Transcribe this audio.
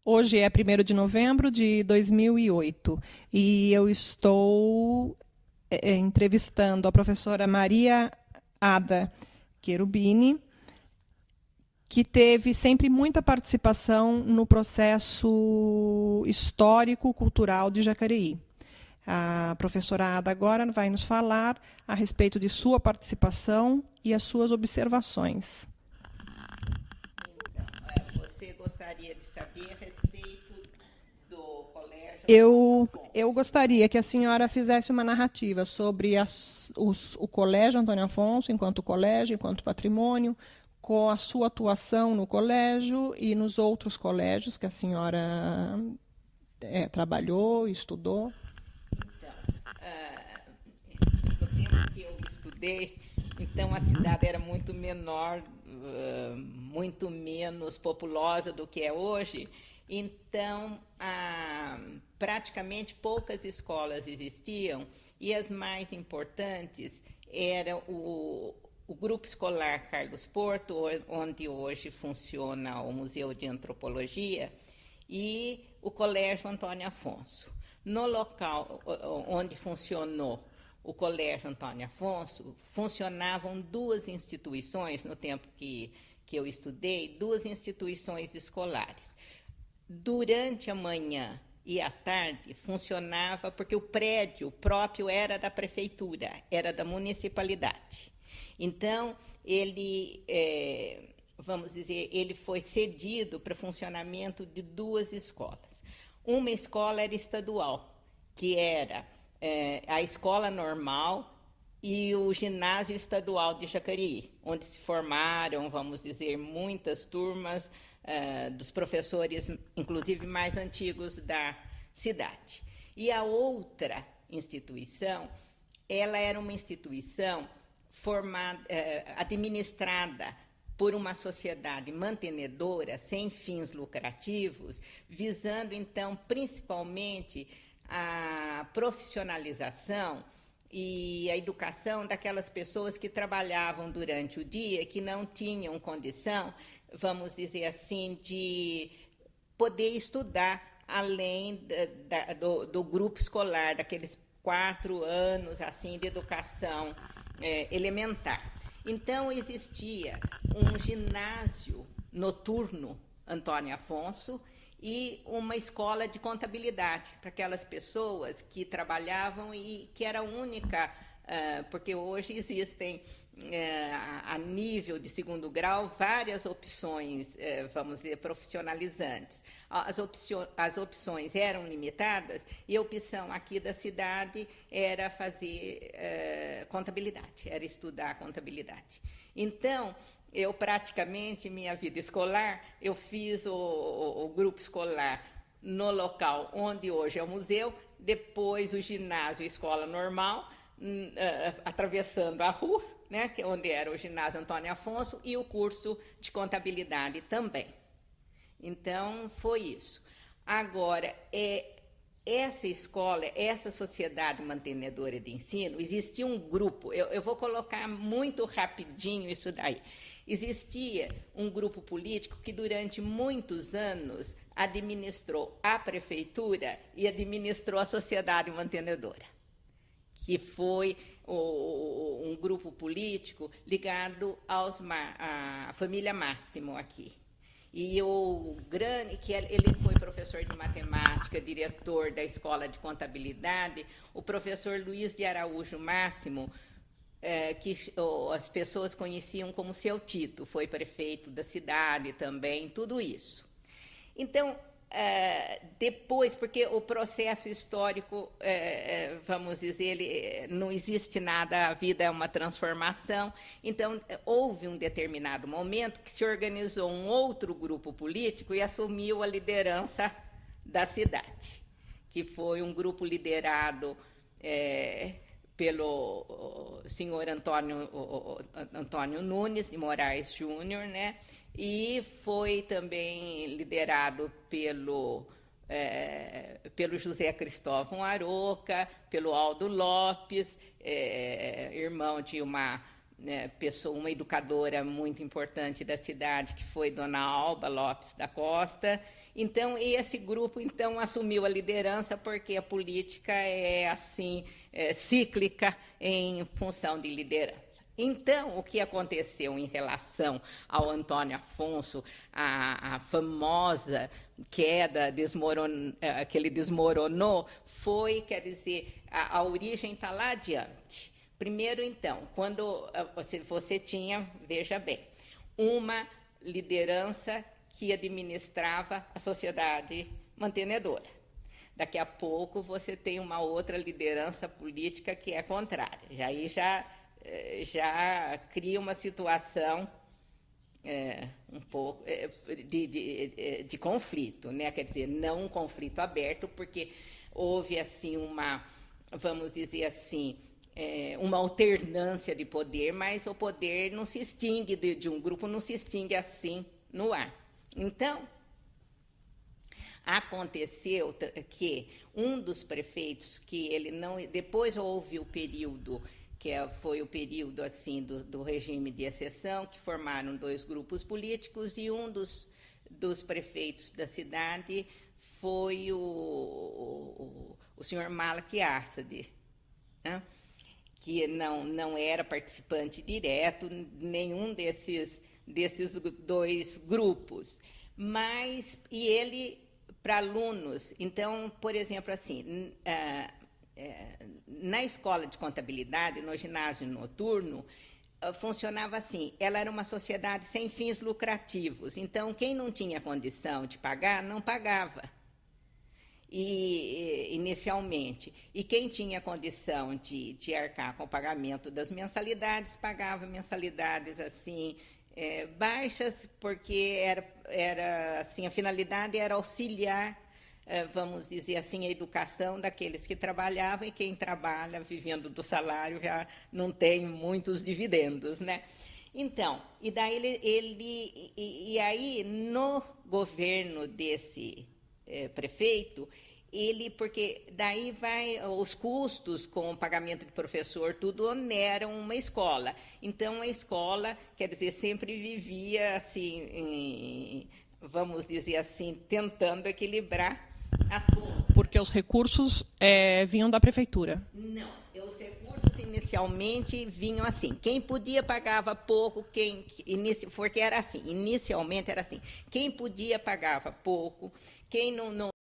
Hoje é 1º de novembro de 2008 e eu estou entrevistando a professora Maria Ada Cherubini, que teve sempre muita participação no processo histórico-cultural de Jacareí. A professora Ada agora vai nos falar a respeito de sua participação e as suas observações. Então, você gostaria de saber a respeito do colégio? Eu gostaria que a senhora fizesse uma narrativa sobre o Colégio Antônio Afonso, enquanto colégio, enquanto patrimônio, com a sua atuação no colégio e nos outros colégios que a senhora trabalhou e estudou. No tempo que eu estudei, então a cidade era muito menor, muito menos populosa do que é hoje. Então, praticamente poucas escolas existiam e as mais importantes eram o Grupo Escolar Carlos Porto, onde hoje funciona o Museu de Antropologia, e o Colégio Antônio Afonso. No local onde funcionou o Colégio Antônio Afonso, funcionavam duas instituições, no tempo que eu estudei, duas instituições escolares. Durante a manhã e à tarde funcionava, porque o prédio próprio era da prefeitura, era da municipalidade. Então, vamos dizer, ele foi cedido para funcionamento de duas escolas. Uma escola era estadual, que era a escola normal e o ginásio estadual de Jacareí, onde se formaram, vamos dizer, muitas turmas dos professores, inclusive mais antigos da cidade. E a outra instituição, ela era uma instituição administrada por uma sociedade mantenedora, sem fins lucrativos, visando, então, principalmente a profissionalização e a educação daquelas pessoas que trabalhavam durante o dia e que não tinham condição, vamos dizer assim, de poder estudar além do grupo escolar, daqueles 4 anos assim, de educação elementar. Então, existia um ginásio noturno, Antônio Afonso, e uma escola de contabilidade para aquelas pessoas que trabalhavam e que era única, porque hoje existem, a nível de segundo grau, várias opções, vamos dizer, profissionalizantes. As opções eram limitadas e a opção aqui da cidade era fazer contabilidade, era estudar contabilidade. Então, eu praticamente, minha vida escolar, eu fiz o grupo escolar no local onde hoje é o museu, depois o ginásio e escola normal, atravessando a rua, né, que é onde era o ginásio Antônio Afonso, e o curso de contabilidade também. Então, foi isso. Agora, essa escola, essa sociedade mantenedora de ensino, existia um grupo, eu vou colocar muito rapidinho isso daí. Existia um grupo político que durante muitos anos administrou a prefeitura e administrou a sociedade mantenedora, que foi um grupo político ligado à família Máximo aqui. E o grande, que ele foi professor de matemática, diretor da escola de contabilidade, o professor Luiz de Araújo Máximo, que as pessoas conheciam como seu Tito, foi prefeito da cidade também, tudo isso. Então, depois, porque o processo histórico, vamos dizer, não existe nada, a vida é uma transformação, então houve um determinado momento que se organizou um outro grupo político e assumiu a liderança da cidade, que foi um grupo liderado pelo senhor Antônio Nunes de Moraes Júnior, né? E foi também liderado pelo José Cristóvão Aroca, pelo Aldo Lopes, irmão de uma pessoa, uma educadora muito importante da cidade, que foi Dona Alba Lopes da Costa. Então, esse grupo então assumiu a liderança, porque a política é assim, cíclica em função de liderança. Então, o que aconteceu em relação ao Antônio Afonso, a famosa queda, que ele desmoronou, foi, quer dizer, a origem está lá adiante. Primeiro, então, quando você tinha, veja bem, uma liderança que administrava a sociedade mantenedora. Daqui a pouco você tem uma outra liderança política que é contrária. Aí já cria uma situação um pouco de conflito, né? Quer dizer, não um conflito aberto, porque houve assim vamos dizer assim, uma alternância de poder, mas o poder não se extingue de um grupo, não se extingue assim no ar. Então, aconteceu que um dos prefeitos, que ele não... Depois houve o período, que foi o período assim do regime de exceção, que formaram 2 grupos políticos, e um dos prefeitos da cidade foi o senhor Malak Assad, né? Que não era participante direto, nenhum desses 2 grupos. Mas, e ele, para alunos, então, por exemplo, assim, na escola de contabilidade, no ginásio noturno, funcionava assim, ela era uma sociedade sem fins lucrativos, então quem não tinha condição de pagar, não pagava. Inicialmente. E quem tinha condição de arcar com o pagamento das mensalidades, pagava mensalidades assim, baixas, porque era assim, a finalidade era auxiliar, vamos dizer assim, a educação daqueles que trabalhavam, e quem trabalha vivendo do salário já não tem muitos dividendos, né? Então, e daí e aí no governo desse prefeito, porque daí os custos com o pagamento de professor, tudo oneram uma escola. Então, a escola, quer dizer, sempre vivia assim, vamos dizer assim, tentando equilibrar as contas. Porque os recursos vinham da prefeitura? Não, os recursos inicialmente vinham assim, quem podia pagava pouco, porque era assim, inicialmente era assim, quem podia pagava pouco, quem não